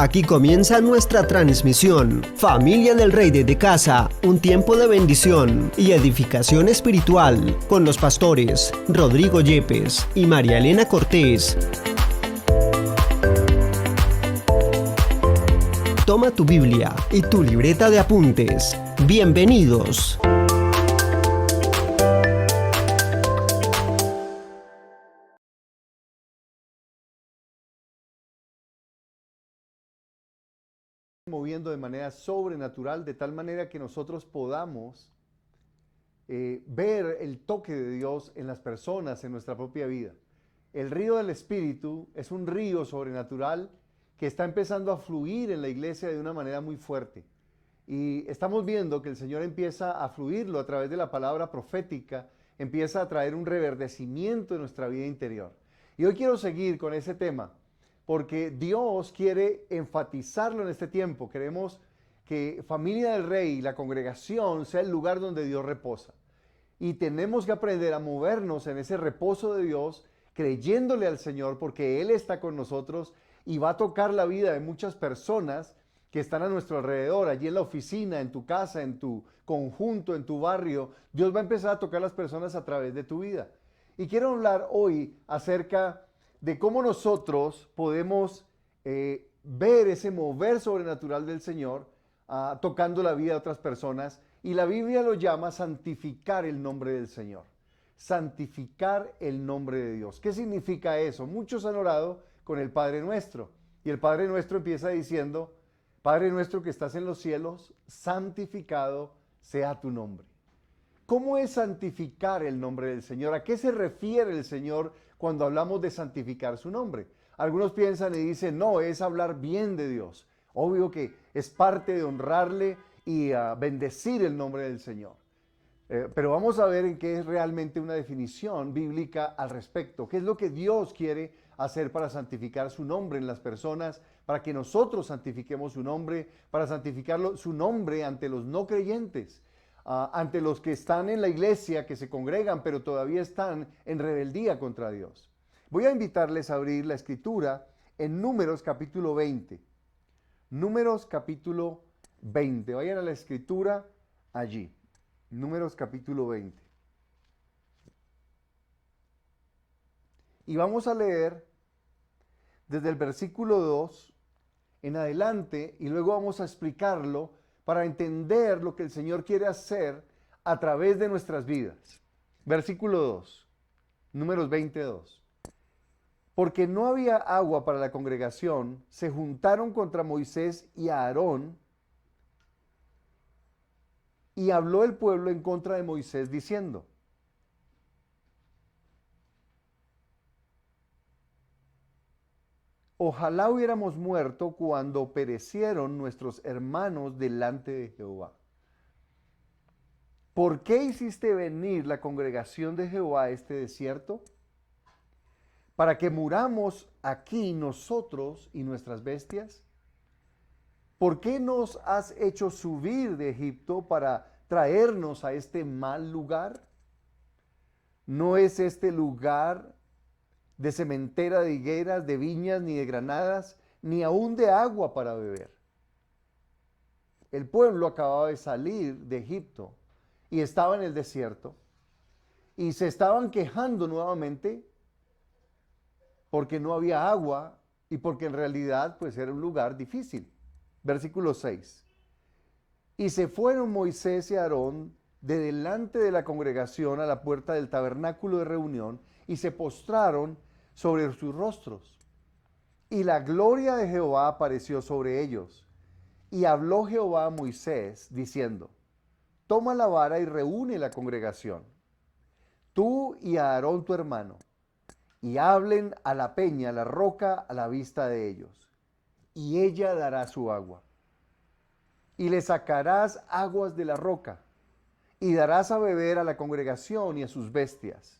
Aquí comienza nuestra transmisión. Familia del Rey desde casa, un tiempo de bendición y edificación espiritual con los pastores Rodrigo Yepes y María Elena Cortés. Toma tu Biblia y tu libreta de apuntes. Bienvenidos. Moviendo de manera sobrenatural, de tal manera que nosotros podamos ver el toque de Dios en las personas, en nuestra propia vida. El río del Espíritu es un río sobrenatural que está empezando a fluir en la iglesia de una manera muy fuerte. Y estamos viendo que el Señor empieza a fluirlo a través de la palabra profética, empieza a traer un reverdecimiento en nuestra vida interior. Y hoy quiero seguir con ese tema, porque Dios quiere enfatizarlo en este tiempo. Queremos que Familia del Rey, la congregación, sea el lugar donde Dios reposa. Y tenemos que aprender a movernos en ese reposo de Dios, creyéndole al Señor, porque Él está con nosotros y va a tocar la vida de muchas personas que están a nuestro alrededor, allí en la oficina, en tu casa, en tu conjunto, en tu barrio. Dios va a empezar a tocar a las personas a través de tu vida. Y quiero hablar hoy acerca de cómo nosotros podemos ver ese mover sobrenatural del Señor tocando la vida de otras personas. Y la Biblia lo llama santificar el nombre del Señor. Santificar el nombre de Dios. ¿Qué significa eso? Muchos han orado con el Padre Nuestro. Y el Padre Nuestro empieza diciendo: Padre nuestro que estás en los cielos, santificado sea tu nombre. ¿Cómo es santificar el nombre del Señor? ¿A qué se refiere el Señor cuando hablamos de santificar su nombre? Algunos piensan y dicen, no, es hablar bien de Dios. Obvio que es parte de honrarle y bendecir el nombre del Señor. Pero vamos a ver en qué es realmente una definición bíblica al respecto. ¿Qué es lo que Dios quiere hacer para santificar su nombre en las personas? Para que nosotros santifiquemos su nombre, para santificarlo, su nombre ante los no creyentes. Ante los que están en la iglesia, que se congregan, pero todavía están en rebeldía contra Dios. Voy a invitarles a abrir la escritura en Números capítulo 20. Números capítulo 20. Vayan a la escritura allí. Números capítulo 20. Y vamos a leer desde el versículo 2 en adelante y luego vamos a explicarlo para entender lo que el Señor quiere hacer a través de nuestras vidas. Versículo 2, Números 22. Porque no había agua para la congregación, se juntaron contra Moisés y a Aarón, y habló el pueblo en contra de Moisés diciendo: Ojalá hubiéramos muerto cuando perecieron nuestros hermanos delante de Jehová. ¿Por qué hiciste venir la congregación de Jehová a este desierto? ¿Para que muramos aquí nosotros y nuestras bestias? ¿Por qué nos has hecho subir de Egipto para traernos a este mal lugar? ¿No es este lugar de sementera de higueras, de viñas, ni de granadas, ni aún de agua para beber? El pueblo acababa de salir de Egipto y estaba en el desierto y se estaban quejando nuevamente porque no había agua y porque en realidad pues era un lugar difícil. Versículo 6. Y se fueron Moisés y Aarón de delante de la congregación a la puerta del tabernáculo de reunión y se postraron sobre sus rostros. Y la gloria de Jehová apareció sobre ellos. Y habló Jehová a Moisés diciendo: Toma la vara y reúne la congregación, tú y a Aarón tu hermano, y hablen a la peña, a la roca, a la vista de ellos, y ella dará su agua. Y le sacarás aguas de la roca, y darás a beber a la congregación y a sus bestias.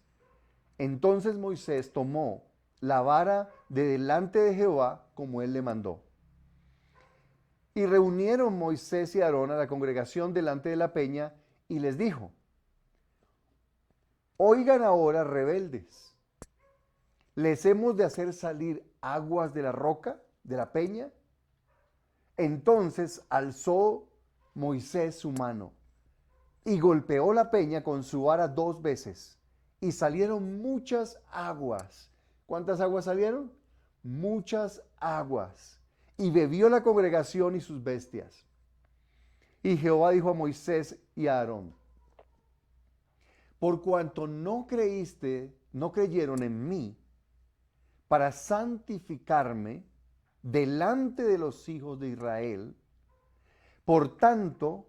Entonces Moisés tomó la vara de delante de Jehová como él le mandó. Y reunieron Moisés y Aarón a la congregación delante de la peña, y les dijo: Oigan ahora, rebeldes, ¿les hemos de hacer salir aguas de la roca, de la peña? Entonces alzó Moisés su mano y golpeó la peña con su vara 2 veces y salieron muchas aguas. ¿Cuántas aguas salieron? Muchas aguas. Y bebió la congregación y sus bestias. Y Jehová dijo a Moisés y a Aarón: por cuanto no creyeron en mí para santificarme delante de los hijos de Israel, por tanto,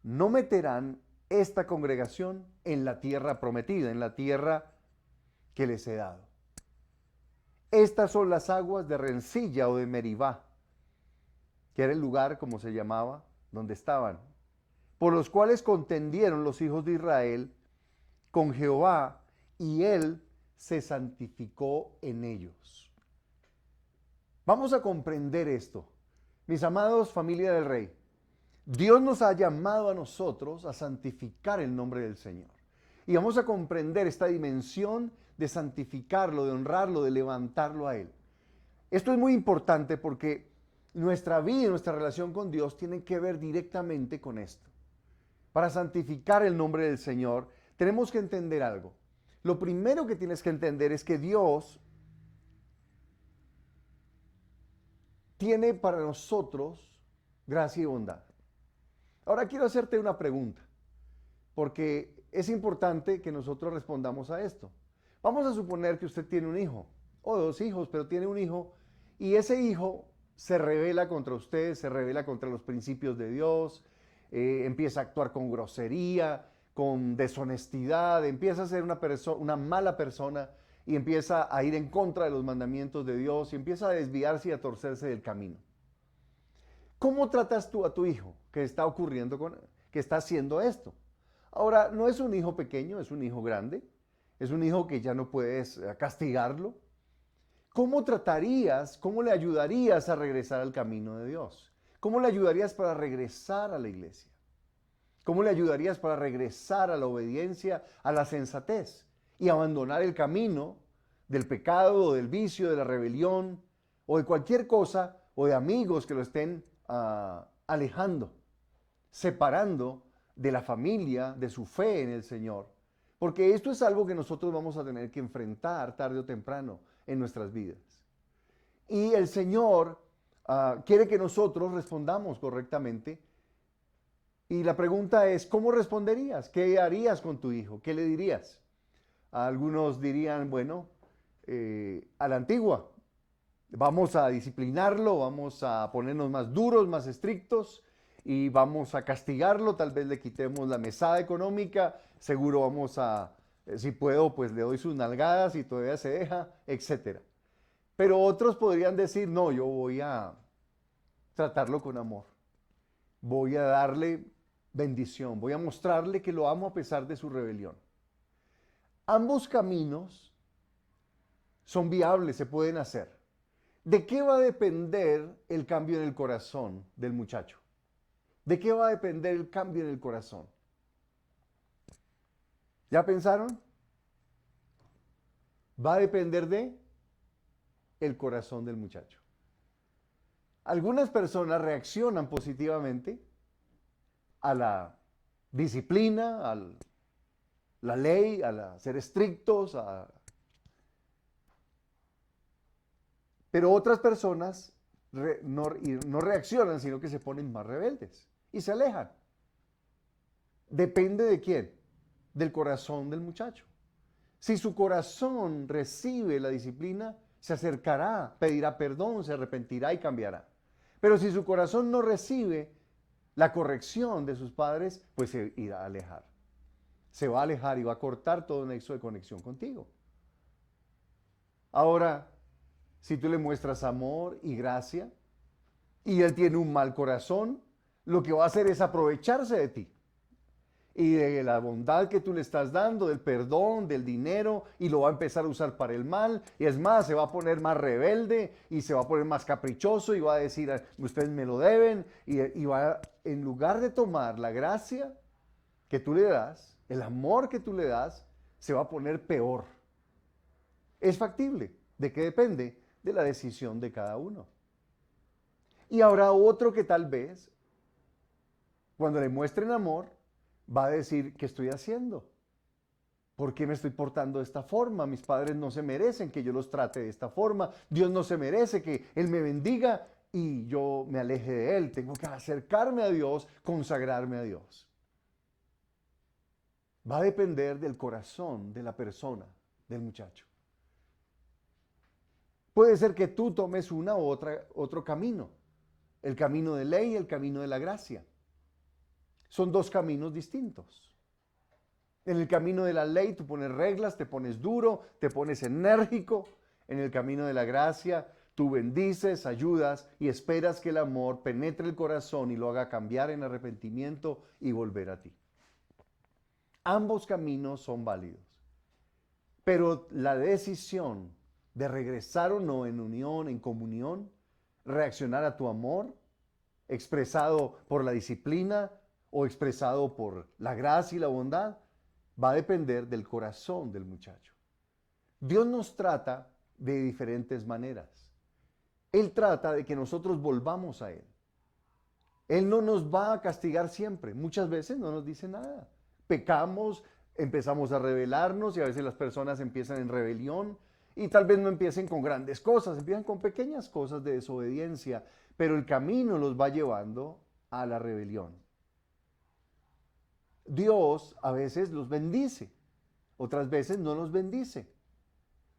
no meterán esta congregación en la tierra prometida, en la tierra que les he dado. Estas son las aguas de Rencilla o de Meribá, que era el lugar, como se llamaba, donde estaban, por los cuales contendieron los hijos de Israel con Jehová, y él se santificó en ellos. Vamos a comprender esto. Mis amados, familia del Rey, Dios nos ha llamado a nosotros a santificar el nombre del Señor. Y vamos a comprender esta dimensión de santificarlo, de honrarlo, de levantarlo a Él. Esto es muy importante porque nuestra vida y nuestra relación con Dios tienen que ver directamente con esto. Para santificar el nombre del Señor, tenemos que entender algo. Lo primero que tienes que entender es que Dios tiene para nosotros gracia y bondad. Ahora quiero hacerte una pregunta, porque es importante que nosotros respondamos a esto. Vamos a suponer que usted tiene un hijo, o 2 hijos, pero tiene un hijo, y ese hijo se rebela contra usted, se rebela contra los principios de Dios, empieza a actuar con grosería, con deshonestidad, empieza a ser una mala persona y empieza a ir en contra de los mandamientos de Dios y empieza a desviarse y a torcerse del camino. ¿Cómo tratas tú a tu hijo que está que está haciendo esto? Ahora, no es un hijo pequeño, es un hijo grande, es un hijo que ya no puedes castigarlo. ¿Cómo tratarías, cómo le ayudarías a regresar al camino de Dios? ¿Cómo le ayudarías para regresar a la iglesia? ¿Cómo le ayudarías para regresar a la obediencia, a la sensatez y abandonar el camino del pecado o del vicio, de la rebelión o de cualquier cosa o de amigos que lo estén alejando, separando de la familia, de su fe en el Señor? Porque esto es algo que nosotros vamos a tener que enfrentar tarde o temprano en nuestras vidas. Y el Señor quiere que nosotros respondamos correctamente. Y la pregunta es, ¿cómo responderías? ¿Qué harías con tu hijo? ¿Qué le dirías? Algunos dirían, bueno, a la antigua, vamos a disciplinarlo, vamos a ponernos más duros, más estrictos y vamos a castigarlo, tal vez le quitemos la mesada económica, seguro vamos a, si puedo, pues le doy sus nalgadas y todavía se deja, etc. Pero otros podrían decir, no, yo voy a tratarlo con amor, voy a darle bendición, voy a mostrarle que lo amo a pesar de su rebelión. Ambos caminos son viables, se pueden hacer. ¿De qué va a depender el cambio en el corazón del muchacho? ¿De qué va a depender el cambio en el corazón? ¿Ya pensaron? Va a depender de el corazón del muchacho. Algunas personas reaccionan positivamente a la disciplina, a la ley, a ser estrictos, pero otras personas no reaccionan, sino que se ponen más rebeldes y se alejan. Depende de quién, del corazón del muchacho. Si su corazón recibe la disciplina, se acercará, pedirá perdón, se arrepentirá y cambiará. Pero si su corazón no recibe la corrección de sus padres, pues se irá a alejar. Se va a alejar y va a cortar todo nexo de conexión contigo. Ahora, si tú le muestras amor y gracia y él tiene un mal corazón, lo que va a hacer es aprovecharse de ti y de la bondad que tú le estás dando, del perdón, del dinero, y lo va a empezar a usar para el mal. Y es más, se va a poner más rebelde y se va a poner más caprichoso y va a decir, ustedes me lo deben, y va, en lugar de tomar la gracia que tú le das, el amor que tú le das, se va a poner peor. Es factible. ¿De qué depende? De la decisión de cada uno. Y habrá otro que tal vez, cuando le muestren amor, va a decir, ¿qué estoy haciendo? ¿Por qué me estoy portando de esta forma? Mis padres no se merecen que yo los trate de esta forma. Dios no se merece que Él me bendiga y yo me aleje de Él. Tengo que acercarme a Dios, consagrarme a Dios. Va a depender del corazón de la persona, del muchacho. Puede ser que tú tomes una u otro camino. El camino de ley y el camino de la gracia. Son dos caminos distintos. En el camino de la ley tú pones reglas, te pones duro, te pones enérgico. En el camino de la gracia tú bendices, ayudas y esperas que el amor penetre el corazón y lo haga cambiar en arrepentimiento y volver a ti. Ambos caminos son válidos. Pero la decisión de regresar o no en unión, en comunión, reaccionar a tu amor, expresado por la disciplina o expresado por la gracia y la bondad, va a depender del corazón del muchacho. Dios nos trata de diferentes maneras. Él trata de que nosotros volvamos a Él. Él no nos va a castigar siempre. Muchas veces no nos dice nada. Pecamos, empezamos a rebelarnos y a veces las personas empiezan en rebelión y tal vez no empiecen con grandes cosas, empiezan con pequeñas cosas de desobediencia, pero el camino los va llevando a la rebelión. Dios a veces los bendice, otras veces no los bendice.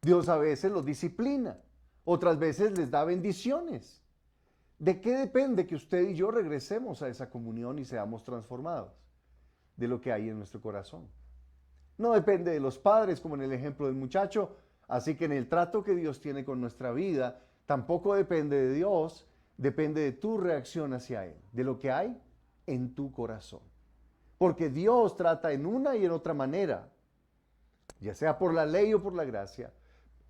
Dios a veces los disciplina, otras veces les da bendiciones. ¿De qué depende que usted y yo regresemos a esa comunión y seamos transformados? De lo que hay en nuestro corazón. No depende de los padres, como en el ejemplo del muchacho, así que en el trato que Dios tiene con nuestra vida, tampoco depende de Dios, depende de tu reacción hacia Él, de lo que hay en tu corazón. Porque Dios trata en una y en otra manera, ya sea por la ley o por la gracia,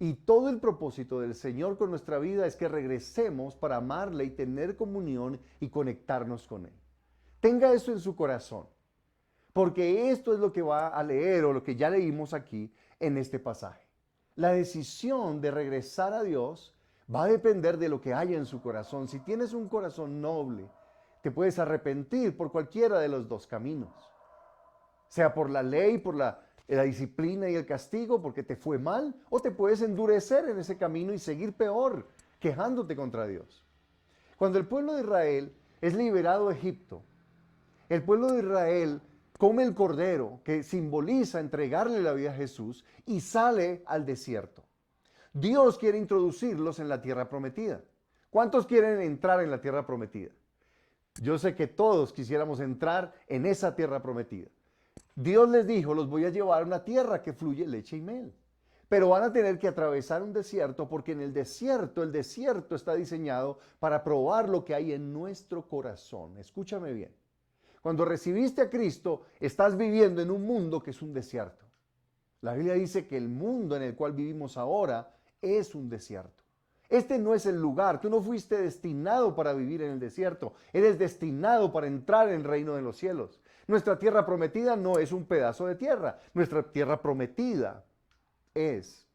y todo el propósito del Señor con nuestra vida es que regresemos para amarle y tener comunión y conectarnos con Él. Tenga eso en su corazón, porque esto es lo que va a leer o lo que ya leímos aquí en este pasaje. La decisión de regresar a Dios va a depender de lo que haya en su corazón. Si tienes un corazón noble, te puedes arrepentir por cualquiera de los dos caminos. Sea por la ley, por la disciplina y el castigo, porque te fue mal, o te puedes endurecer en ese camino y seguir peor, quejándote contra Dios. Cuando el pueblo de Israel es liberado de Egipto, el pueblo de Israel come el cordero, que simboliza entregarle la vida a Jesús, y sale al desierto. Dios quiere introducirlos en la tierra prometida. ¿Cuántos quieren entrar en la tierra prometida? Yo sé que todos quisiéramos entrar en esa tierra prometida. Dios les dijo, los voy a llevar a una tierra que fluye leche y miel. Pero van a tener que atravesar un desierto porque en el desierto está diseñado para probar lo que hay en nuestro corazón. Escúchame bien. Cuando recibiste a Cristo, estás viviendo en un mundo que es un desierto. La Biblia dice que el mundo en el cual vivimos ahora es un desierto. Este no es el lugar. Tú no fuiste destinado para vivir en el desierto. Eres destinado para entrar en el reino de los cielos. Nuestra tierra prometida no es un pedazo de tierra. Nuestra tierra prometida es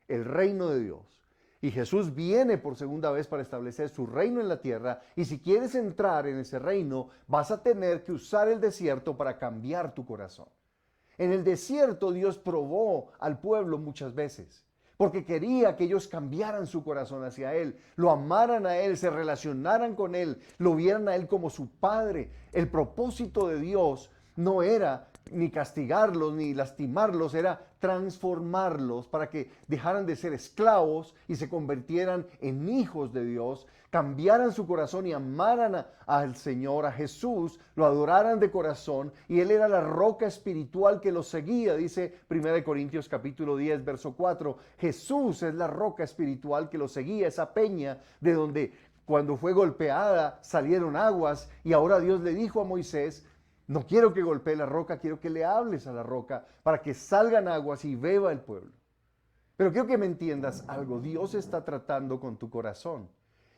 el reino de Dios. Y Jesús viene por segunda vez para establecer su reino en la tierra. Y si quieres entrar en ese reino, vas a tener que usar el desierto para cambiar tu corazón. En el desierto Dios probó al pueblo muchas veces, porque quería que ellos cambiaran su corazón hacia Él, lo amaran a Él, se relacionaran con Él, lo vieran a Él como su Padre. El propósito de Dios no era ni castigarlos ni lastimarlos, era transformarlos para que dejaran de ser esclavos y se convirtieran en hijos de Dios, cambiaran su corazón y amaran al Señor, a Jesús, lo adoraran de corazón, y Él era la roca espiritual que los seguía. Dice 1 Corintios capítulo 10, verso 4, Jesús es la roca espiritual que los seguía, esa peña de donde cuando fue golpeada salieron aguas, y ahora Dios le dijo a Moisés, no quiero que golpee la roca, quiero que le hables a la roca para que salgan aguas y beba el pueblo. Pero quiero que me entiendas algo, Dios está tratando con tu corazón.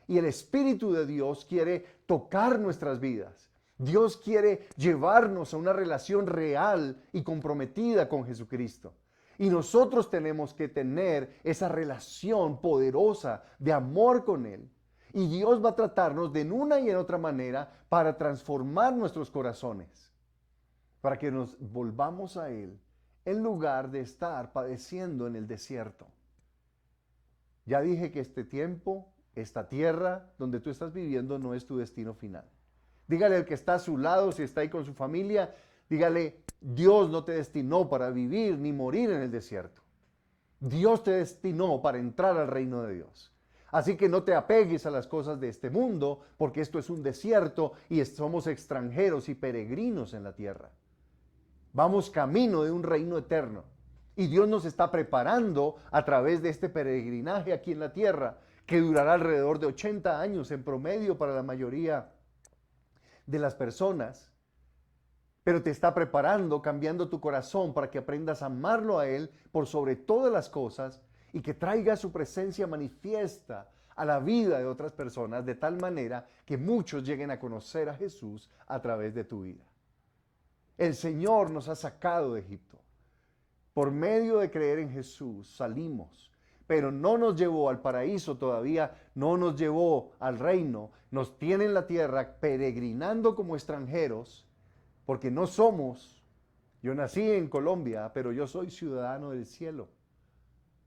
Y el Espíritu de Dios quiere tocar nuestras vidas. Dios quiere llevarnos a una relación real y comprometida con Jesucristo. Y nosotros tenemos que tener esa relación poderosa de amor con Él. Y Dios va a tratarnos de una y en otra manera para transformar nuestros corazones, para que nos volvamos a Él en lugar de estar padeciendo en el desierto. Ya dije que este tiempo, esta tierra donde tú estás viviendo no es tu destino final. Dígale al que está a su lado, si está ahí con su familia, dígale, Dios no te destinó para vivir ni morir en el desierto. Dios te destinó para entrar al reino de Dios. Así que no te apegues a las cosas de este mundo, porque esto es un desierto y somos extranjeros y peregrinos en la tierra. Vamos camino de un reino eterno. Y Dios nos está preparando a través de este peregrinaje aquí en la tierra, que durará alrededor de 80 años en promedio para la mayoría de las personas. Pero te está preparando, cambiando tu corazón para que aprendas a amarlo a Él por sobre todas las cosas y que traiga su presencia manifiesta a la vida de otras personas de tal manera que muchos lleguen a conocer a Jesús a través de tu vida. El Señor nos ha sacado de Egipto. Por medio de creer en Jesús salimos, pero no nos llevó al paraíso todavía, no nos llevó al reino, nos tiene en la tierra peregrinando como extranjeros, porque no somos, yo nací en Colombia, pero yo soy ciudadano del cielo.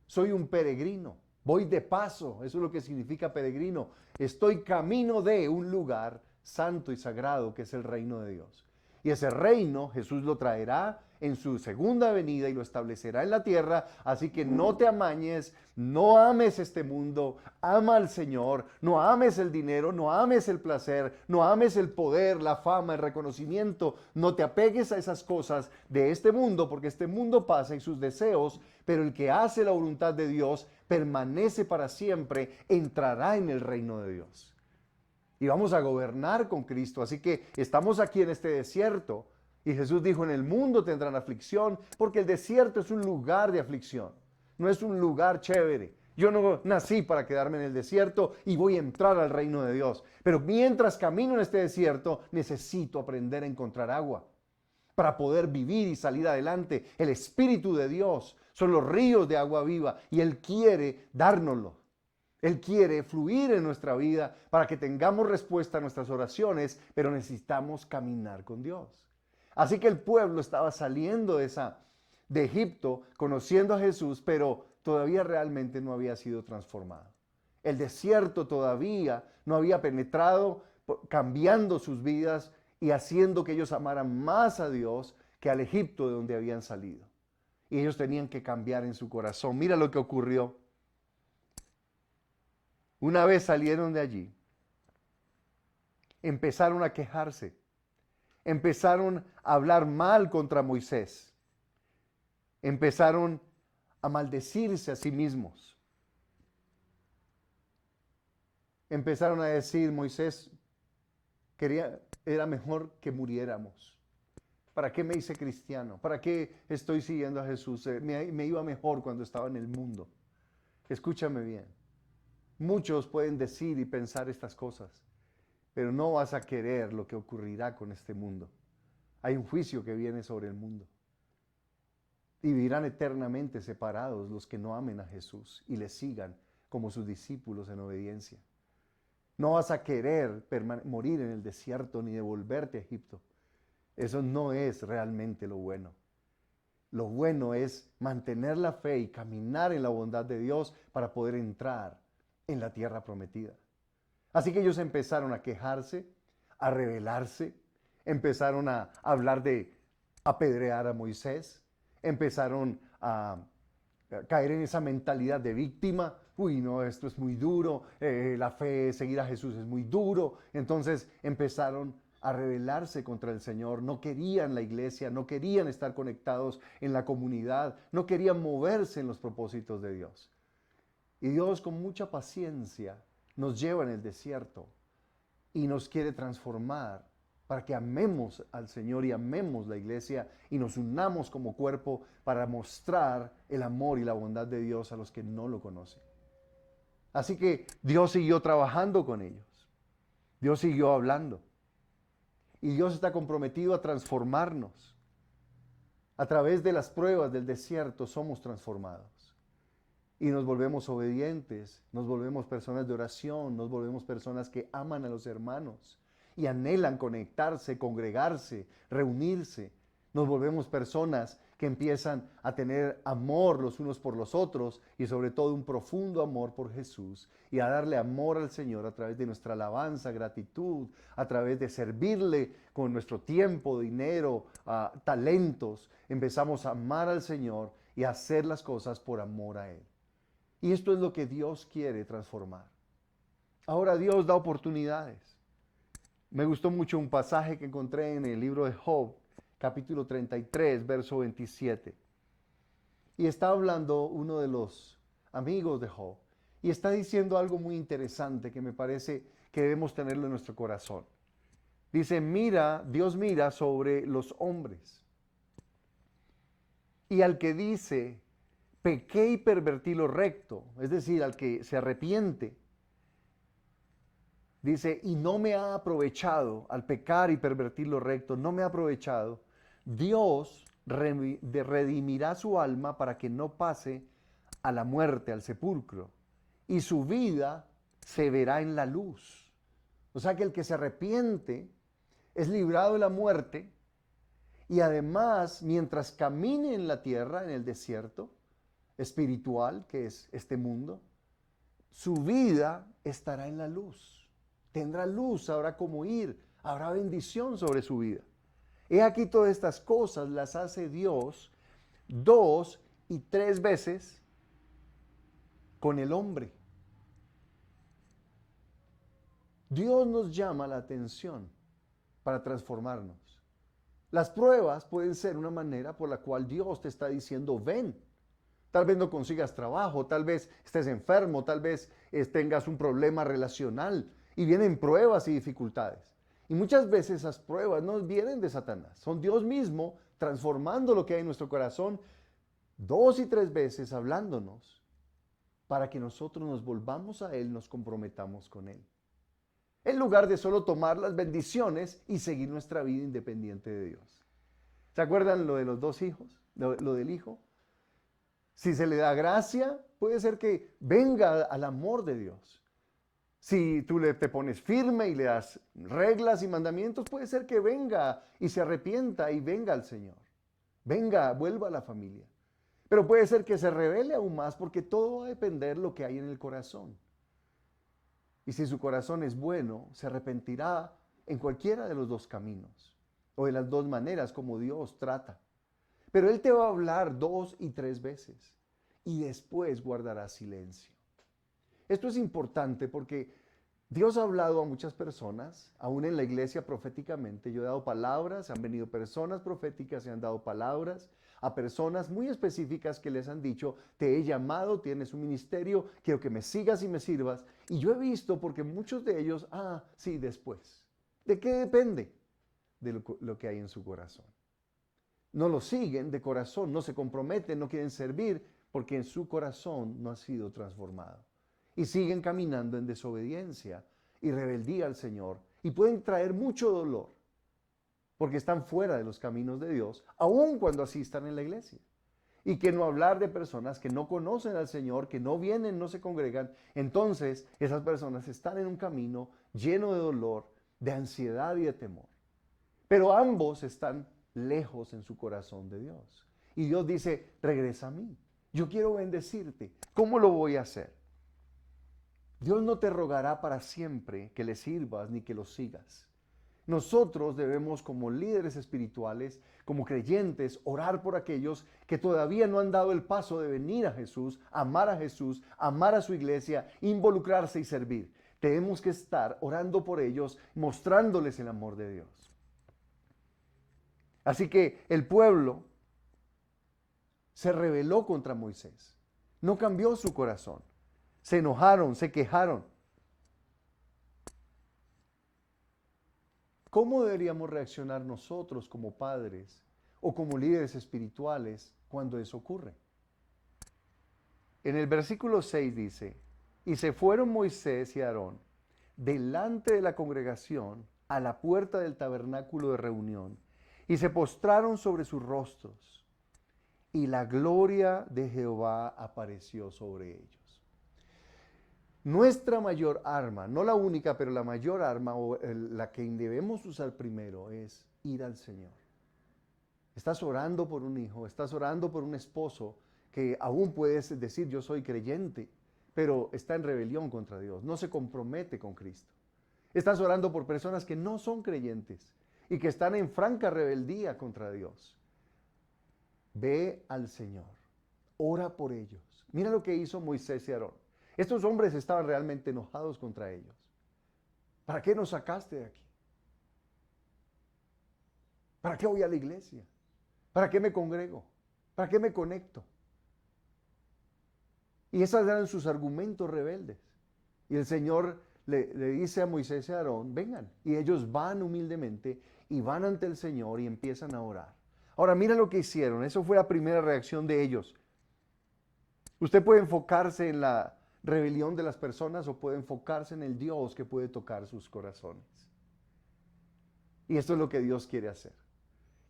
Soy un peregrino, voy de paso, eso es lo que significa peregrino. Estoy camino de un lugar santo y sagrado que es el reino de Dios. Y ese reino Jesús lo traerá en su segunda venida y lo establecerá en la tierra. Así que no te amañes, no ames este mundo, ama al Señor, no ames el dinero, no ames el placer, no ames el poder, la fama, el reconocimiento. No te apegues a esas cosas de este mundo, porque este mundo pasa y sus deseos, pero el que hace la voluntad de Dios permanece para siempre, entrará en el reino de Dios. Y vamos a gobernar con Cristo. Así que estamos aquí en este desierto. Y Jesús dijo, en el mundo tendrán aflicción, porque el desierto es un lugar de aflicción. No es un lugar chévere. Yo no nací para quedarme en el desierto y voy a entrar al reino de Dios. Pero mientras camino en este desierto, necesito aprender a encontrar agua para poder vivir y salir adelante. El Espíritu de Dios son los ríos de agua viva y Él quiere dárnoslo. Él quiere fluir en nuestra vida para que tengamos respuesta a nuestras oraciones, pero necesitamos caminar con Dios. Así que el pueblo estaba saliendo de Egipto, conociendo a Jesús, pero todavía realmente no había sido transformado. El desierto todavía no había penetrado, cambiando sus vidas y haciendo que ellos amaran más a Dios que al Egipto de donde habían salido. Y ellos tenían que cambiar en su corazón. Mira lo que ocurrió. Una vez salieron de allí, empezaron a quejarse, empezaron a hablar mal contra Moisés, empezaron a maldecirse a sí mismos. Empezaron a decir, Moisés era mejor que muriéramos. ¿Para qué me hice cristiano? ¿Para qué estoy siguiendo a Jesús? Me iba mejor cuando estaba en el mundo. Escúchame bien. Muchos pueden decir y pensar estas cosas, pero no vas a querer lo que ocurrirá con este mundo. Hay un juicio que viene sobre el mundo. Y vivirán eternamente separados los que no amen a Jesús y le sigan como sus discípulos en obediencia. No vas a querer morir en el desierto ni devolverte a Egipto. Eso no es realmente lo bueno. Lo bueno es mantener la fe y caminar en la bondad de Dios para poder entrar en la tierra prometida. Así que ellos empezaron a quejarse, a rebelarse, empezaron a hablar de apedrear a Moisés, empezaron a caer en esa mentalidad de víctima. Uy, no, esto es muy duro, la fe, seguir a Jesús es muy duro. Entonces empezaron a rebelarse contra el Señor, no querían la iglesia, no querían estar conectados en la comunidad, no querían moverse en los propósitos de Dios. Y Dios con mucha paciencia nos lleva en el desierto y nos quiere transformar para que amemos al Señor y amemos la iglesia y nos unamos como cuerpo para mostrar el amor y la bondad de Dios a los que no lo conocen. Así que Dios siguió trabajando con ellos. Dios siguió hablando. Y Dios está comprometido a transformarnos. A través de las pruebas del desierto somos transformados. y nos volvemos obedientes, nos volvemos personas de oración, nos volvemos personas que aman a los hermanos y anhelan conectarse, congregarse, reunirse. Nos volvemos personas que empiezan a tener amor los unos por los otros y sobre todo un profundo amor por Jesús y a darle amor al Señor a través de nuestra alabanza, gratitud, a través de servirle con nuestro tiempo, dinero, talentos. Empezamos a amar al Señor y a hacer las cosas por amor a Él. Y esto es lo que Dios quiere transformar. Ahora Dios da oportunidades. Me gustó mucho un pasaje que encontré en el libro de Job, capítulo 33, verso 27. Y está hablando uno de los amigos de Job y está diciendo algo muy interesante que me parece que debemos tenerlo en nuestro corazón. Dice, Dios mira sobre los hombres. Y al que dice, pequé y pervertí lo recto, es decir, al que se arrepiente, dice, y no me ha aprovechado, al pecar y pervertir lo recto, no me ha aprovechado, Dios redimirá su alma para que no pase a la muerte, al sepulcro, y su vida se verá en la luz. O sea que el que se arrepiente es librado de la muerte y además, mientras camine en la tierra, en el desierto espiritual, que es este mundo, su vida estará en la luz. Tendrá luz, sabrá cómo ir, habrá bendición sobre su vida. He aquí todas estas cosas las hace Dios 2 y 3 veces con el hombre. Dios nos llama la atención para transformarnos. Las pruebas pueden ser una manera por la cual Dios te está diciendo, ven. Tal vez no consigas trabajo, tal vez estés enfermo, tal vez tengas un problema relacional y vienen pruebas y dificultades. Y muchas veces esas pruebas no vienen de Satanás, son Dios mismo transformando lo que hay en nuestro corazón 2 y 3 veces hablándonos para que nosotros nos volvamos a Él, nos comprometamos con Él. En lugar de solo tomar las bendiciones y seguir nuestra vida independiente de Dios. ¿Se acuerdan lo de los 2 hijos? Lo del hijo. Si se le da gracia, puede ser que venga al amor de Dios. Si tú te pones firme y le das reglas y mandamientos, puede ser que venga y se arrepienta y venga al Señor. Venga, vuelva a la familia. Pero puede ser que se rebele aún más porque todo va a depender de lo que hay en el corazón. Y si su corazón es bueno, se arrepentirá en cualquiera de los 2 caminos o de las 2 maneras como Dios trata. Pero Él te va a hablar 2 y 3 veces y después guardará silencio. Esto es importante porque Dios ha hablado a muchas personas, aún en la iglesia proféticamente. Yo he dado palabras, han venido personas proféticas y han dado palabras a personas muy específicas que les han dicho, te he llamado, tienes un ministerio, quiero que me sigas y me sirvas. Y yo he visto, porque muchos de ellos, sí, después. ¿De qué depende? De lo que hay en su corazón. No lo siguen de corazón, no se comprometen, no quieren servir, porque en su corazón no ha sido transformado. Y siguen caminando en desobediencia y rebeldía al Señor. Y pueden traer mucho dolor, porque están fuera de los caminos de Dios, aun cuando asistan en la iglesia. Y que no hablar de personas que no conocen al Señor, que no vienen, no se congregan. Entonces, esas personas están en un camino lleno de dolor, de ansiedad y de temor. Pero ambos están lejos en su corazón de Dios. Y Dios dice, regresa a mí. Yo quiero bendecirte. ¿Cómo lo voy a hacer? Dios no te rogará para siempre que le sirvas ni que lo sigas. Nosotros debemos, como líderes espirituales, como creyentes, orar por aquellos que todavía no han dado el paso de venir a Jesús, amar a su iglesia, involucrarse y servir. Tenemos que estar orando por ellos, mostrándoles el amor de Dios. Así que el pueblo se rebeló contra Moisés. No cambió su corazón. Se enojaron, se quejaron. ¿Cómo deberíamos reaccionar nosotros como padres o como líderes espirituales cuando eso ocurre? En el versículo 6 dice, y se fueron Moisés y Aarón delante de la congregación a la puerta del tabernáculo de reunión y se postraron sobre sus rostros y la gloria de Jehová apareció sobre ellos. Nuestra mayor arma, no la única, pero la mayor arma, o la que debemos usar primero, es ir al Señor. Estás orando por un hijo, estás orando por un esposo que aún puedes decir yo soy creyente, pero está en rebelión contra Dios, no se compromete con Cristo. Estás orando por personas que no son creyentes y que están en franca rebeldía contra Dios. Ve al Señor, ora por ellos. Mira lo que hizo Moisés y Aarón. Estos hombres estaban realmente enojados contra ellos. ¿Para qué nos sacaste de aquí? ¿Para qué voy a la iglesia? ¿Para qué me congrego? ¿Para qué me conecto? Y esos eran sus argumentos rebeldes. Y el Señor le dice a Moisés y a Aarón, vengan. Y ellos van humildemente y van ante el Señor y empiezan a orar. Ahora mira lo que hicieron. Eso fue la primera reacción de ellos. Usted puede enfocarse en la rebelión de las personas o puede enfocarse en el Dios que puede tocar sus corazones. Y esto es lo que Dios quiere hacer.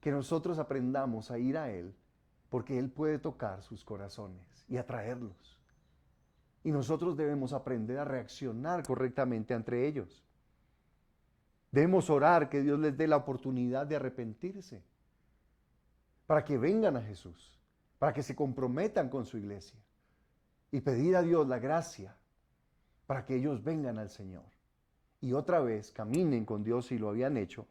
Que nosotros aprendamos a ir a Él porque Él puede tocar sus corazones y atraerlos. Y nosotros debemos aprender a reaccionar correctamente ante ellos. Debemos orar que Dios les dé la oportunidad de arrepentirse para que vengan a Jesús, para que se comprometan con su iglesia y pedir a Dios la gracia para que ellos vengan al Señor y otra vez caminen con Dios si lo habían hecho,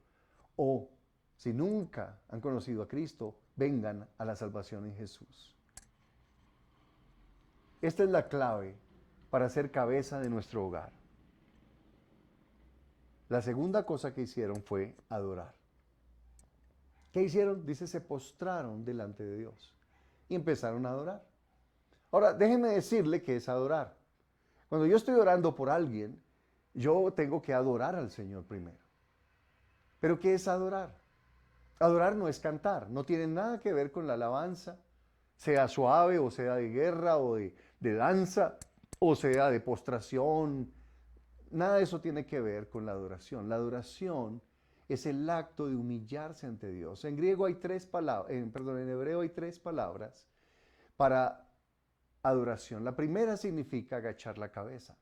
o si nunca han conocido a Cristo, vengan a la salvación en Jesús. Esta es la clave para ser cabeza de nuestro hogar. La segunda cosa que hicieron fue adorar. ¿Qué hicieron? Dice, se postraron delante de Dios y empezaron a adorar. Ahora, déjenme decirle qué es adorar. Cuando yo estoy orando por alguien, yo tengo que adorar al Señor primero. ¿Pero qué es adorar? Adorar no es cantar, no tiene nada que ver con la alabanza, sea suave o sea de guerra o de danza o sea de postración. Nada de eso tiene que ver con la adoración. La adoración es el acto de humillarse ante Dios. En griego hay en hebreo hay tres palabras para adoración. La primera significa agachar la cabeza.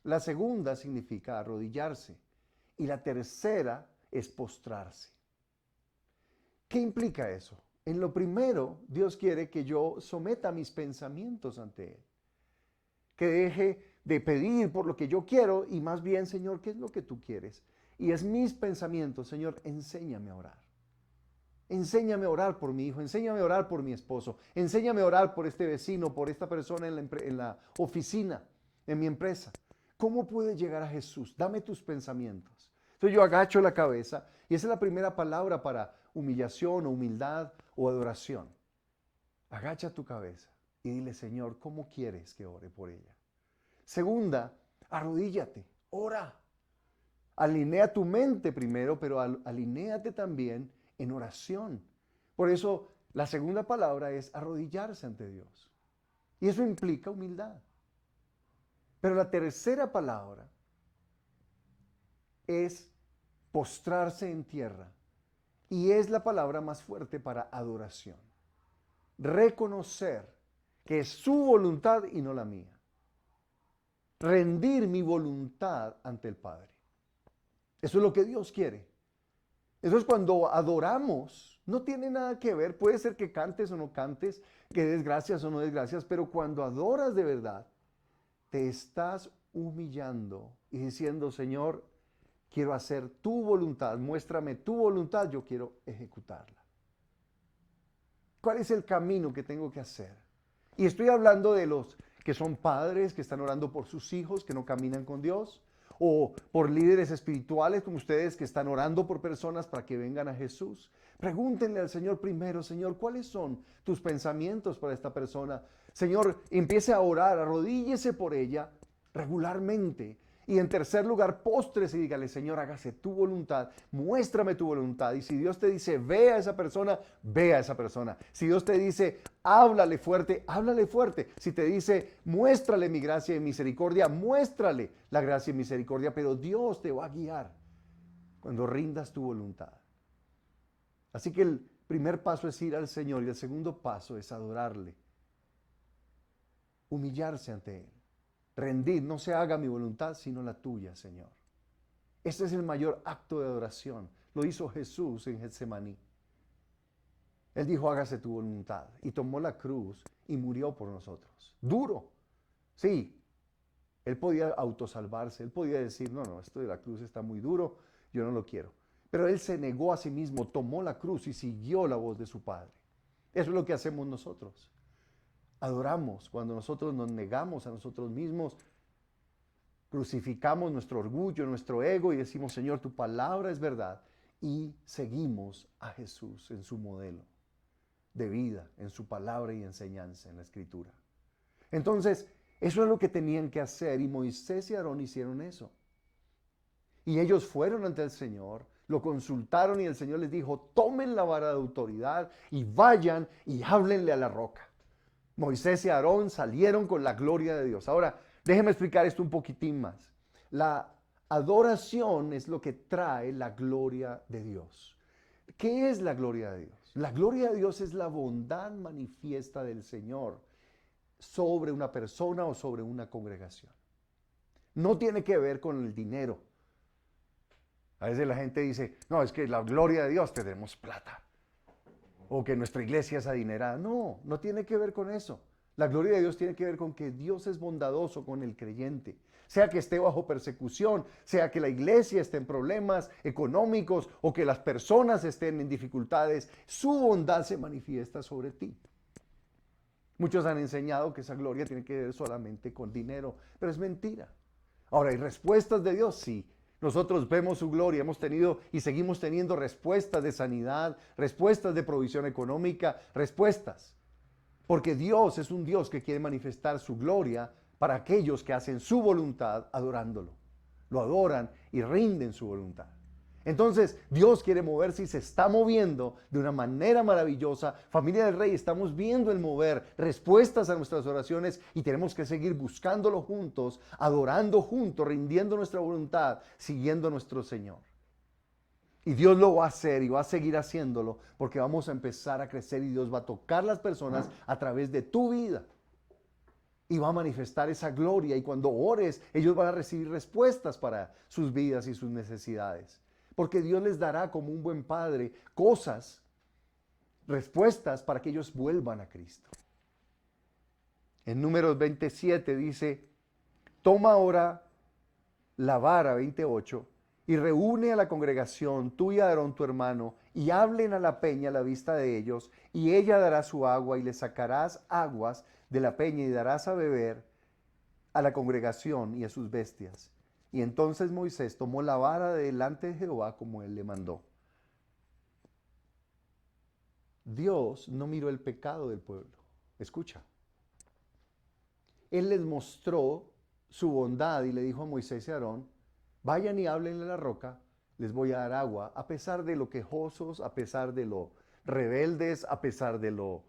La segunda significa arrodillarse. Y la tercera es postrarse. ¿Qué implica eso? En lo primero, Dios quiere que yo someta mis pensamientos ante Él. Que deje de pedir por lo que yo quiero y más bien, Señor, ¿qué es lo que tú quieres? Y es mis pensamientos, Señor, enséñame a orar. Enséñame a orar por mi hijo, enséñame a orar por mi esposo, enséñame a orar por este vecino, por esta persona en la oficina, en mi empresa. ¿Cómo puedes llegar a Jesús? Dame tus pensamientos. Entonces yo agacho la cabeza y esa es la primera palabra para humillación o humildad o adoración. Agacha tu cabeza y dile, Señor, ¿cómo quieres que ore por ella? Segunda, arrodíllate, ora. Alinea tu mente primero, pero alinéate también en oración. Por eso la segunda palabra es arrodillarse ante Dios. Y eso implica humildad. Pero la tercera palabra es postrarse en tierra. Y es la palabra más fuerte para adoración. Reconocer que es su voluntad y no la mía. Rendir mi voluntad ante el Padre. Eso es lo que Dios quiere. Entonces cuando adoramos, no tiene nada que ver, puede ser que cantes o no cantes, que des gracias o no des gracias, pero cuando adoras de verdad, te estás humillando y diciendo, Señor, quiero hacer tu voluntad, muéstrame tu voluntad, yo quiero ejecutarla. ¿Cuál es el camino que tengo que hacer? Y estoy hablando de los que son padres, que están orando por sus hijos, que no caminan con Dios, o por líderes espirituales como ustedes que están orando por personas para que vengan a Jesús. Pregúntenle al Señor primero, Señor, ¿cuáles son tus pensamientos para esta persona? Señor, empiece a orar, arrodíllese por ella regularmente. Y en tercer lugar, póstrese y dígale, Señor, hágase tu voluntad, muéstrame tu voluntad. Y si Dios te dice, ve a esa persona, ve a esa persona. Si Dios te dice, háblale fuerte, háblale fuerte. Si te dice, muéstrale mi gracia y misericordia, muéstrale la gracia y misericordia. Pero Dios te va a guiar cuando rindas tu voluntad. Así que Primer paso es ir al Señor y el segundo paso es adorarle. Humillarse ante Él. Rendir, no se haga mi voluntad sino la tuya, Señor. Este es el mayor acto de adoración. Lo hizo Jesús en Getsemaní. Él dijo, hágase tu voluntad. Y tomó la cruz y murió por nosotros. Duro. Sí, Él podía autosalvarse. Él podía decir, no, esto de la cruz está muy duro, yo no lo quiero. Pero Él se negó a sí mismo, tomó la cruz y siguió la voz de su Padre. Eso es lo que hacemos nosotros. Adoramos cuando nosotros nos negamos a nosotros mismos, crucificamos nuestro orgullo, nuestro ego y decimos, Señor, tu palabra es verdad. Y seguimos a Jesús en su modelo de vida, en su palabra y enseñanza en la Escritura. Entonces, eso es lo que tenían que hacer y Moisés y Aarón hicieron eso. Y ellos fueron ante el Señor, lo consultaron y el Señor les dijo, tomen la vara de autoridad y vayan y háblenle a la roca. Moisés y Aarón salieron con la gloria de Dios. Ahora, déjenme explicar esto un poquitín más. La adoración es lo que trae la gloria de Dios. ¿Qué es la gloria de Dios? La gloria de Dios es la bondad manifiesta del Señor sobre una persona o sobre una congregación. No tiene que ver con el dinero. A veces la gente dice, no, es que la gloria de Dios tenemos plata. O que nuestra iglesia es adinerada. No, no tiene que ver con eso. La gloria de Dios tiene que ver con que Dios es bondadoso con el creyente. Sea que esté bajo persecución, sea que la iglesia esté en problemas económicos o que las personas estén en dificultades, su bondad se manifiesta sobre ti. Muchos han enseñado que esa gloria tiene que ver solamente con dinero, pero es mentira. Ahora, ¿hay respuestas de Dios? Sí. Nosotros vemos su gloria, hemos tenido y seguimos teniendo respuestas de sanidad, respuestas de provisión económica, respuestas. Porque Dios es un Dios que quiere manifestar su gloria para aquellos que hacen su voluntad adorándolo. Lo adoran y rinden su voluntad. Entonces, Dios quiere moverse y se está moviendo de una manera maravillosa. Familia del Rey, estamos viendo el mover, respuestas a nuestras oraciones y tenemos que seguir buscándolo juntos, adorando juntos, rindiendo nuestra voluntad, siguiendo a nuestro Señor. Y Dios lo va a hacer y va a seguir haciéndolo porque vamos a empezar a crecer y Dios va a tocar las personas a través de tu vida. Y va a manifestar esa gloria y cuando ores, ellos van a recibir respuestas para sus vidas y sus necesidades. Porque Dios les dará como un buen padre cosas, respuestas para que ellos vuelvan a Cristo. En Números 27 dice, toma ahora la vara, 28, y reúne a la congregación, tú y Aarón tu hermano, y hablen a la peña a la vista de ellos, y ella dará su agua, y le sacarás aguas de la peña, y darás a beber a la congregación y a sus bestias. Y entonces Moisés tomó la vara de delante de Jehová como él le mandó. Dios no miró el pecado del pueblo. Escucha. Él les mostró su bondad y le dijo a Moisés y a Aarón, vayan y háblenle a la roca, les voy a dar agua, a pesar de lo quejosos, a pesar de lo rebeldes, a pesar de lo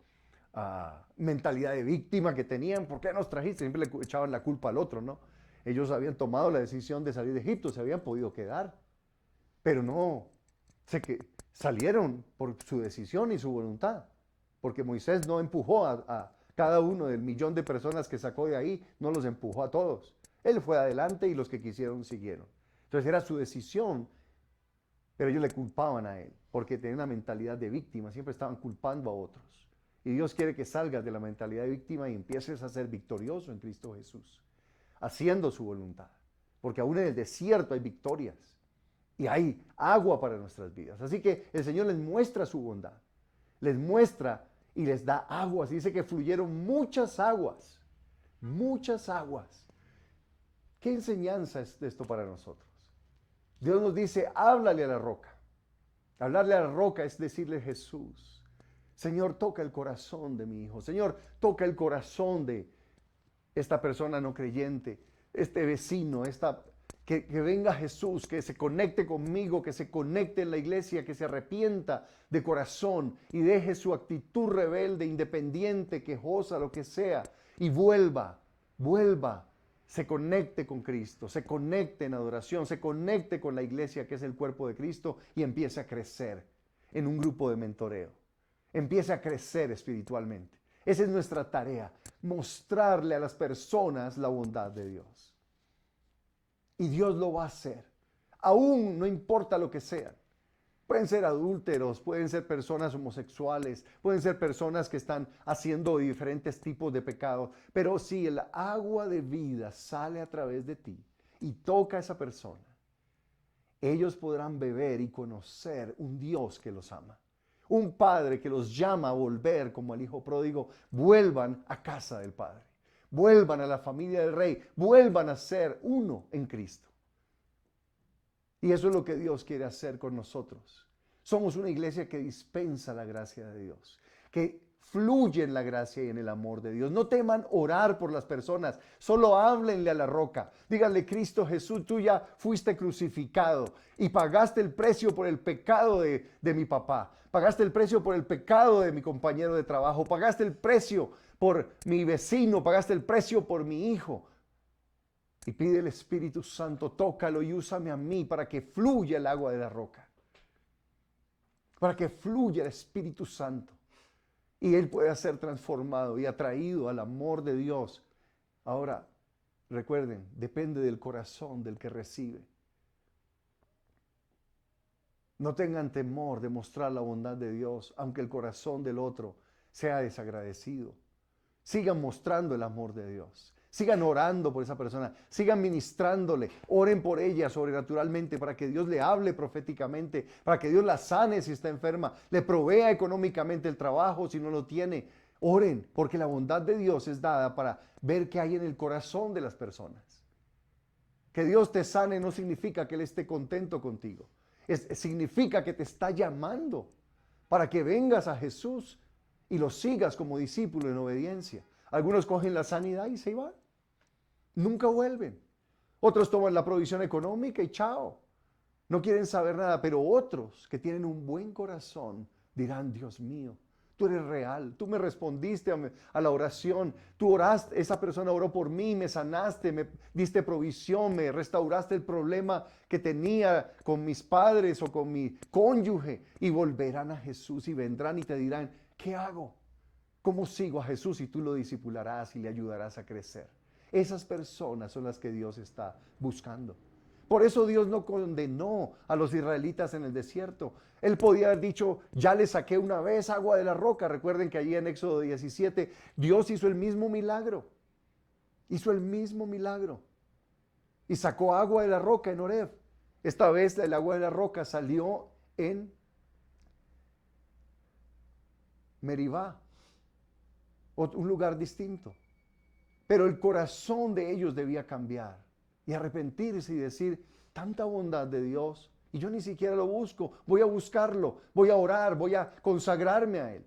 mentalidad de víctima que tenían. ¿Por qué nos trajiste? Siempre le echaban la culpa al otro, ¿no? Ellos habían tomado la decisión de salir de Egipto, se habían podido quedar, pero no, salieron por su decisión y su voluntad, porque Moisés no empujó a cada uno del millón de personas que sacó de ahí, no los empujó a todos. Él fue adelante y los que quisieron siguieron. Entonces era su decisión, pero ellos le culpaban a él, porque tenían una mentalidad de víctima, siempre estaban culpando a otros. Y Dios quiere que salgas de la mentalidad de víctima y empieces a ser victorioso en Cristo Jesús, haciendo su voluntad, porque aún en el desierto hay victorias y hay agua para nuestras vidas. Así que el Señor les muestra su bondad, les muestra y les da aguas. Dice que fluyeron muchas aguas, muchas aguas. ¿Qué enseñanza es esto para nosotros? Dios nos dice, háblale a la roca. Hablarle a la roca es decirle Jesús, Señor, toca el corazón de mi hijo. Señor, toca el corazón de esta persona no creyente, este vecino, que venga Jesús, que se conecte conmigo, que se conecte en la iglesia, que se arrepienta de corazón y deje su actitud rebelde, independiente, quejosa, lo que sea, y vuelva, se conecte con Cristo, se conecte en adoración, se conecte con la iglesia que es el cuerpo de Cristo y empiece a crecer en un grupo de mentoreo. empiece a crecer espiritualmente. Esa es nuestra tarea, mostrarle a las personas la bondad de Dios. Y Dios lo va a hacer, aún no importa lo que sean. Pueden ser adúlteros, pueden ser personas homosexuales, pueden ser personas que están haciendo diferentes tipos de pecados, pero si el agua de vida sale a través de ti y toca a esa persona, ellos podrán beber y conocer un Dios que los ama. Un Padre que los llama a volver como el Hijo pródigo. Vuelvan a casa del Padre. Vuelvan a la familia del Rey. Vuelvan a ser uno en Cristo. Y eso es lo que Dios quiere hacer con nosotros. Somos una iglesia que dispensa la gracia de Dios, que fluye en la gracia y en el amor de Dios. No teman orar por las personas, solo háblenle a la roca. Díganle: Cristo Jesús, tú ya fuiste crucificado y pagaste el precio por el pecado de mi papá. Pagaste el precio por el pecado de mi compañero de trabajo. Pagaste el precio por mi vecino. Pagaste el precio por mi hijo. Y pide el Espíritu Santo: tócalo y úsame a mí para que fluya el agua de la roca. Para que fluya el Espíritu Santo. Y él pueda ser transformado y atraído al amor de Dios. Ahora, recuerden, depende del corazón del que recibe. No tengan temor de mostrar la bondad de Dios, aunque el corazón del otro sea desagradecido. Sigan mostrando el amor de Dios. Sigan orando por esa persona. Sigan ministrándole. Oren por ella sobrenaturalmente para que Dios le hable proféticamente, para que Dios la sane si está enferma, le provea económicamente el trabajo si no lo tiene. Oren, porque la bondad de Dios es dada para ver qué hay en el corazón de las personas. Que Dios te sane no significa que Él esté contento contigo. Significa que te está llamando para que vengas a Jesús y lo sigas como discípulo en obediencia. Algunos cogen la sanidad y se van. Nunca vuelven. Otros toman la provisión económica y chao. No quieren saber nada, pero otros que tienen un buen corazón dirán: Dios mío, tú eres real, tú me respondiste a la oración, tú oraste, esa persona oró por mí, me sanaste, me diste provisión, me restauraste el problema que tenía con mis padres o con mi cónyuge, y volverán a Jesús y vendrán y te dirán: ¿qué hago? ¿Cómo sigo a Jesús? Y tú lo discipularás y le ayudarás a crecer. Esas personas son las que Dios está buscando. Por eso Dios no condenó a los israelitas en el desierto. Él podía haber dicho: ya le saqué una vez agua de la roca. Recuerden que allí en Éxodo 17 Dios hizo el mismo milagro. Hizo el mismo milagro. Y sacó agua de la roca en Horeb. Esta vez el agua de la roca salió en Meribá, un lugar distinto. Pero el corazón de ellos debía cambiar y arrepentirse y decir: tanta bondad de Dios y yo ni siquiera lo busco, voy a buscarlo, voy a orar, voy a consagrarme a Él.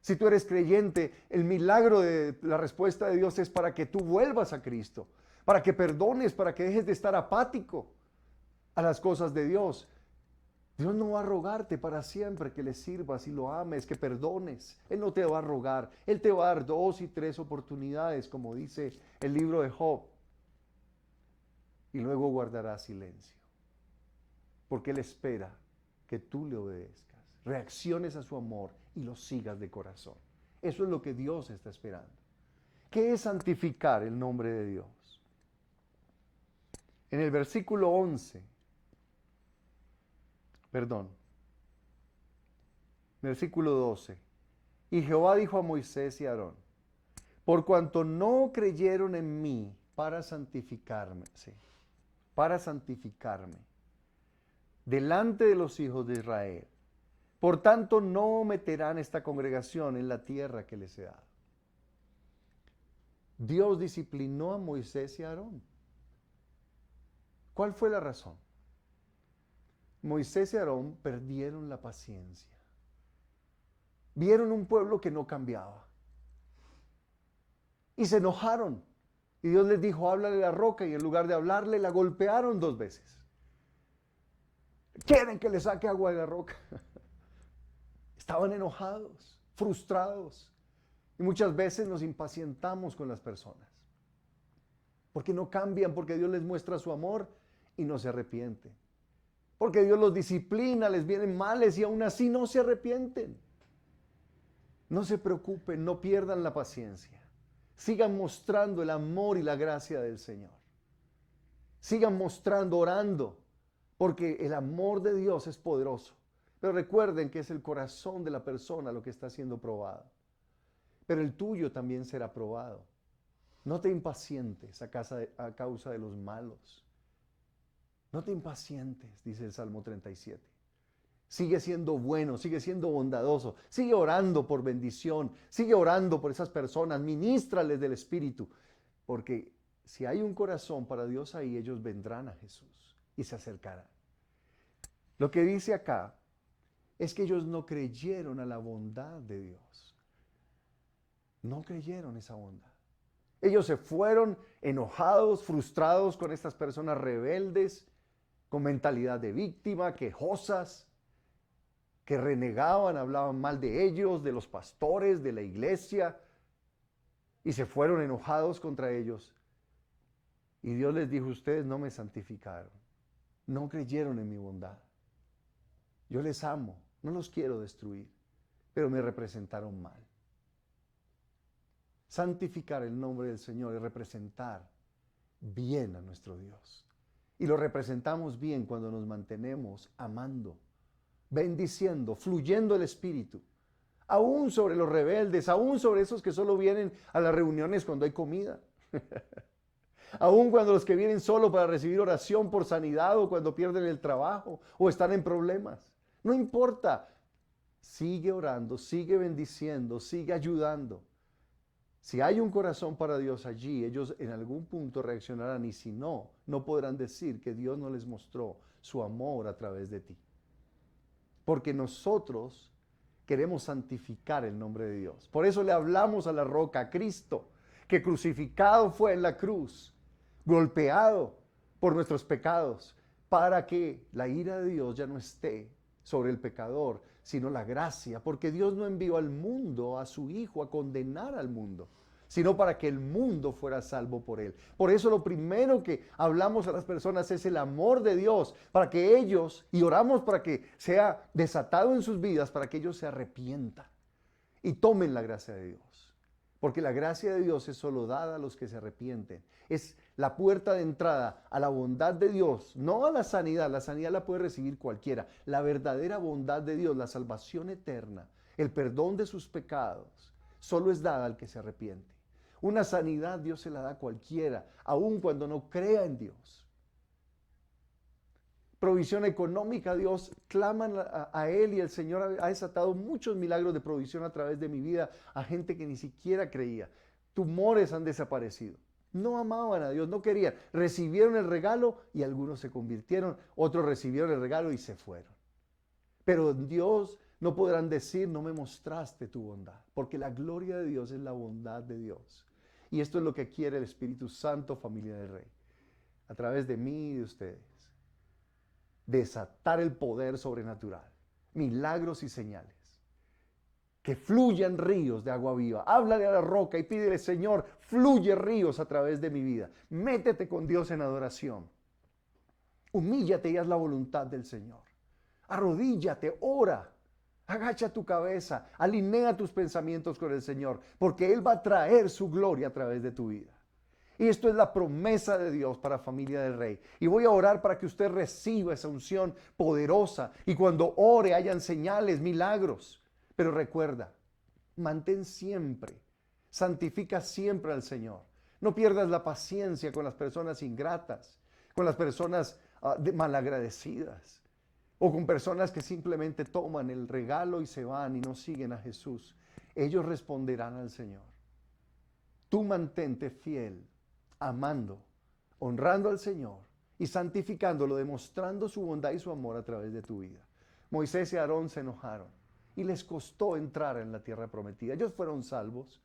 Si tú eres creyente, el milagro de la respuesta de Dios es para que tú vuelvas a Cristo, para que perdones, para que dejes de estar apático a las cosas de Dios. Dios no va a rogarte para siempre que le sirvas y lo ames, que perdones. Él no te va a rogar. Él te va a dar 2 y 3 oportunidades, como dice el libro de Job. Y luego guardará silencio. Porque Él espera que tú le obedezcas, reacciones a su amor y lo sigas de corazón. Eso es lo que Dios está esperando. ¿Qué es santificar el nombre de Dios? En el versículo 11, versículo 12. Y Jehová dijo a Moisés y a Aarón: por cuanto no creyeron en mí para santificarme, delante de los hijos de Israel, por tanto no meterán esta congregación en la tierra que les he dado. Dios disciplinó a Moisés y a Aarón. ¿Cuál fue la razón? Moisés y Aarón perdieron la paciencia. Vieron un pueblo que no cambiaba. Y se enojaron. Y Dios les dijo: háblale a la roca. Y en lugar de hablarle, la golpearon 2 veces. ¿Quieren que le saque agua de la roca? Estaban enojados, frustrados. Y muchas veces nos impacientamos con las personas. Porque no cambian, porque Dios les muestra su amor y no se arrepienten. Porque Dios los disciplina, les vienen males y aún así no se arrepienten. No se preocupen, no pierdan la paciencia. Sigan mostrando el amor y la gracia del Señor. Sigan mostrando, orando, porque el amor de Dios es poderoso. Pero recuerden que es el corazón de la persona lo que está siendo probado. Pero el tuyo también será probado. No te impacientes a causa de los malos. No te impacientes, dice el Salmo 37. Sigue siendo bueno, sigue siendo bondadoso, sigue orando por bendición, sigue orando por esas personas, ministrales del Espíritu, porque si hay un corazón para Dios ahí, ellos vendrán a Jesús y se acercarán. Lo que dice acá es que ellos no creyeron a la bondad de Dios. No creyeron esa bondad. Ellos se fueron enojados, frustrados con estas personas rebeldes, con mentalidad de víctima, quejosas, que renegaban, hablaban mal de ellos, de los pastores, de la iglesia, y se fueron enojados contra ellos. Y Dios les dijo, ustedes no me santificaron, no creyeron en mi bondad. Yo les amo, no los quiero destruir, pero me representaron mal. Santificar el nombre del Señor es representar bien a nuestro Dios. Y lo representamos bien cuando nos mantenemos amando, bendiciendo, fluyendo el Espíritu. Aún sobre los rebeldes, aún sobre esos que solo vienen a las reuniones cuando hay comida. Aún cuando los que vienen solo para recibir oración por sanidad o cuando pierden el trabajo o están en problemas. No importa. Sigue orando, sigue bendiciendo, sigue ayudando. Si hay un corazón para Dios allí, ellos en algún punto reaccionarán y si no, no podrán decir que Dios no les mostró su amor a través de ti. Porque nosotros queremos santificar el nombre de Dios. Por eso le hablamos a la roca, a Cristo, que crucificado fue en la cruz, golpeado por nuestros pecados, para que la ira de Dios ya no esté sobre el pecador, sino la gracia, porque Dios no envió al mundo a su Hijo a condenar al mundo, sino para que el mundo fuera salvo por él. Por eso lo primero que hablamos a las personas es el amor de Dios, para que ellos, y oramos para que sea desatado en sus vidas, para que ellos se arrepientan y tomen la gracia de Dios. Porque la gracia de Dios es solo dada a los que se arrepienten. Es la puerta de entrada a la bondad de Dios, no a la sanidad. La sanidad la puede recibir cualquiera. La verdadera bondad de Dios, la salvación eterna, el perdón de sus pecados, solo es dada al que se arrepiente. Una sanidad Dios se la da a cualquiera, aun cuando no crea en Dios. Provisión económica, Dios claman a Él y el Señor ha desatado muchos milagros de provisión a través de mi vida a gente que ni siquiera creía. Tumores han desaparecido. No amaban a Dios, no querían. Recibieron el regalo y algunos se convirtieron, otros recibieron el regalo y se fueron. Pero Dios no podrán decir, no me mostraste tu bondad, porque la gloria de Dios es la bondad de Dios. Y esto es lo que quiere el Espíritu Santo, familia del Rey, a través de mí y de ustedes. Desatar el poder sobrenatural, milagros y señales. Que fluyan ríos de agua viva. Háblale a la roca y pídele, Señor, fluye ríos a través de mi vida. Métete con Dios en adoración. Humíllate y haz la voluntad del Señor. Arrodíllate, ora. Agacha tu cabeza, alinea tus pensamientos con el Señor, porque Él va a traer su gloria a través de tu vida. Y esto es la promesa de Dios para familia del Rey. Y voy a orar para que usted reciba esa unción poderosa. Y cuando ore hayan señales, milagros. Pero recuerda, mantén siempre, santifica siempre al Señor. No pierdas la paciencia con las personas ingratas, con las personas malagradecidas. O con personas que simplemente toman el regalo y se van y no siguen a Jesús. Ellos responderán al Señor. Tú mantente fiel, amando, honrando al Señor y santificándolo, demostrando su bondad y su amor a través de tu vida. Moisés y Aarón se enojaron y les costó entrar en la tierra prometida. Ellos fueron salvos,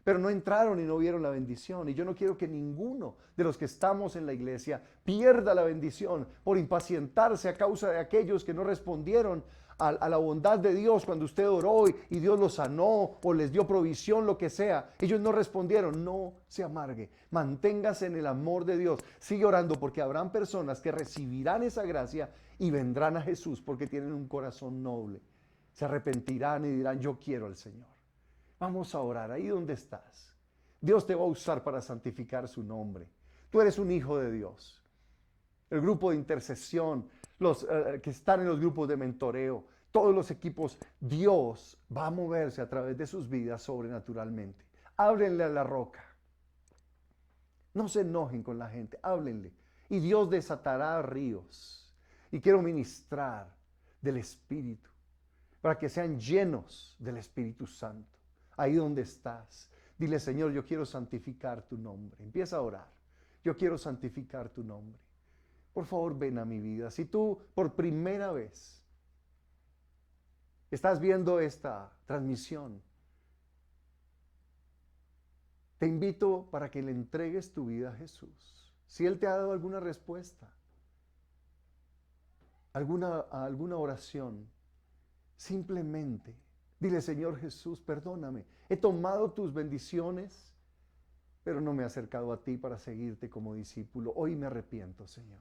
pero no entraron y no vieron la bendición. Y yo no quiero que ninguno de los que estamos en la iglesia pierda la bendición por impacientarse a causa de aquellos que no respondieron a la bondad de Dios cuando usted oró y Dios los sanó o les dio provisión, lo que sea. Ellos no respondieron. No se amargue. Manténgase en el amor de Dios. Sigue orando porque habrán personas que recibirán esa gracia y vendrán a Jesús porque tienen un corazón noble. Se arrepentirán y dirán, yo quiero al Señor. Vamos a orar ahí donde estás. Dios te va a usar para santificar su nombre. Tú eres un hijo de Dios. El grupo de intercesión, los que están en los grupos de mentoreo, todos los equipos, Dios va a moverse a través de sus vidas sobrenaturalmente. Háblenle a la roca. No se enojen con la gente, háblenle. Y Dios desatará ríos. Y quiero ministrar del Espíritu para que sean llenos del Espíritu Santo. Ahí donde estás, dile: Señor, yo quiero santificar tu nombre. Empieza a orar. Yo quiero santificar tu nombre. Por favor, ven a mi vida. Si tú por primera vez estás viendo esta transmisión, te invito para que le entregues tu vida a Jesús. Si Él te ha dado alguna respuesta, alguna oración, simplemente dile: Señor Jesús, perdóname. He tomado tus bendiciones, pero no me he acercado a ti para seguirte como discípulo. Hoy me arrepiento, Señor.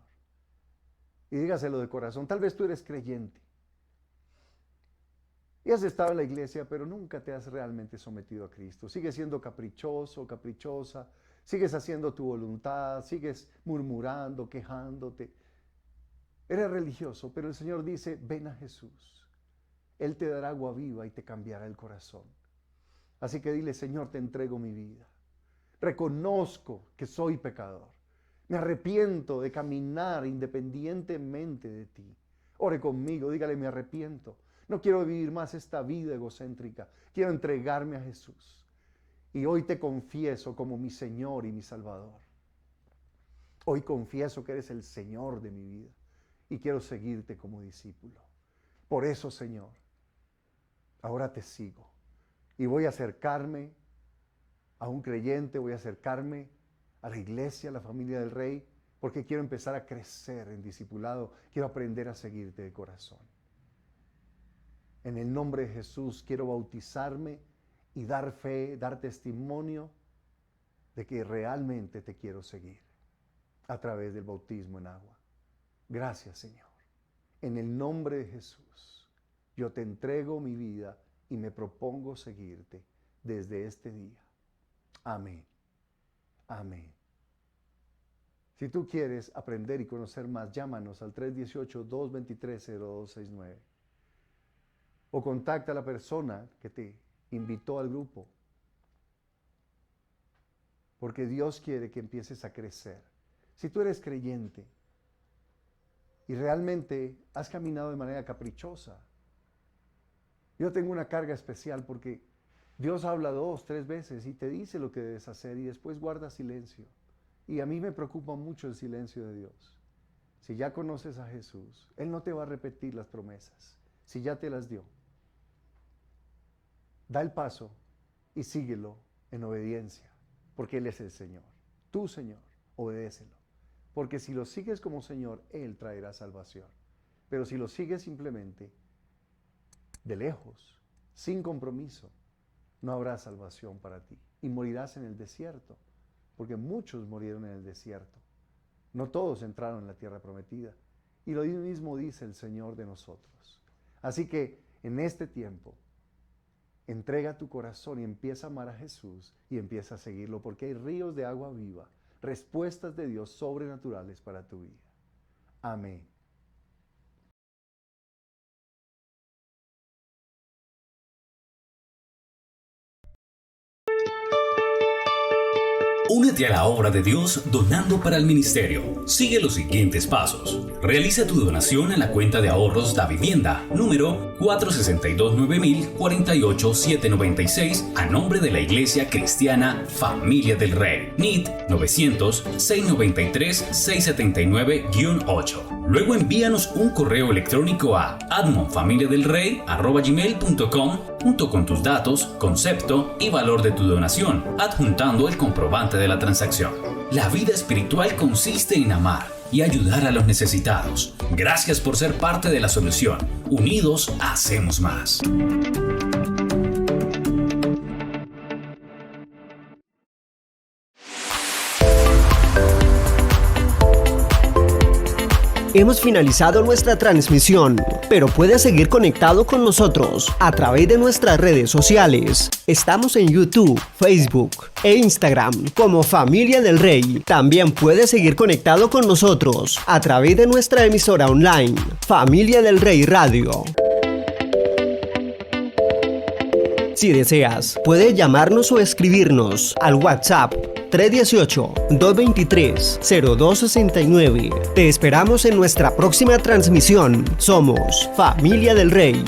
Y dígaselo de corazón. Tal vez tú eres creyente y has estado en la iglesia, pero nunca te has realmente sometido a Cristo. Sigues siendo caprichoso, caprichosa, sigues haciendo tu voluntad, sigues murmurando, quejándote. Eres religioso, pero el Señor dice: ven a Jesús. Él te dará agua viva y te cambiará el corazón. Así que dile: Señor, te entrego mi vida. Reconozco que soy pecador. Me arrepiento de caminar independientemente de ti. Ore conmigo, dígale: me arrepiento. No quiero vivir más esta vida egocéntrica. Quiero entregarme a Jesús. Y hoy te confieso como mi Señor y mi Salvador. Hoy confieso que eres el Señor de mi vida y quiero seguirte como discípulo. Por eso, Señor, ahora te sigo y voy a acercarme a un creyente, voy a acercarme a la iglesia, a la familia del Rey, porque quiero empezar a crecer en discipulado, quiero aprender a seguirte de corazón. En el nombre de Jesús quiero bautizarme y dar fe, dar testimonio de que realmente te quiero seguir a través del bautismo en agua. Gracias, Señor. En el nombre de Jesús, yo te entrego mi vida y me propongo seguirte desde este día. Amén. Amén. Si tú quieres aprender y conocer más, llámanos al 318-223-0269. O contacta a la persona que te invitó al grupo. Porque Dios quiere que empieces a crecer. Si tú eres creyente y realmente has caminado de manera caprichosa, yo tengo una carga especial porque Dios habla 2, 3 veces y te dice lo que debes hacer y después guarda silencio. Y a mí me preocupa mucho el silencio de Dios. Si ya conoces a Jesús, Él no te va a repetir las promesas. Si ya te las dio, da el paso y síguelo en obediencia, porque Él es el Señor. Tu Señor, obedécelo. Porque si lo sigues como Señor, Él traerá salvación. Pero si lo sigues simplemente de lejos, sin compromiso, no habrá salvación para ti. Y morirás en el desierto, porque muchos murieron en el desierto. No todos entraron en la tierra prometida. Y lo mismo dice el Señor de nosotros. Así que en este tiempo, entrega tu corazón y empieza a amar a Jesús y empieza a seguirlo, porque hay ríos de agua viva, respuestas de Dios sobrenaturales para tu vida. Amén. Únete a la obra de Dios donando para el ministerio. Sigue los siguientes pasos. Realiza tu donación a la cuenta de ahorros Da Vivienda, número 462-9000-48796, a nombre de la Iglesia Cristiana Familia del Rey. NIT 900-693-679-8. Luego envíanos un correo electrónico a admonfamiliadelrey@gmail.com junto con tus datos, concepto y valor de tu donación, adjuntando el comprobante de la transacción. La vida espiritual consiste en amar y ayudar a los necesitados. Gracias por ser parte de la solución. Unidos hacemos más. Hemos finalizado nuestra transmisión, pero puedes seguir conectado con nosotros a través de nuestras redes sociales. Estamos en YouTube, Facebook e Instagram como Familia del Rey. También puedes seguir conectado con nosotros a través de nuestra emisora online, Familia del Rey Radio. Si deseas, puedes llamarnos o escribirnos al WhatsApp 318-223-0269. Te esperamos en nuestra próxima transmisión. Somos Familia del Rey.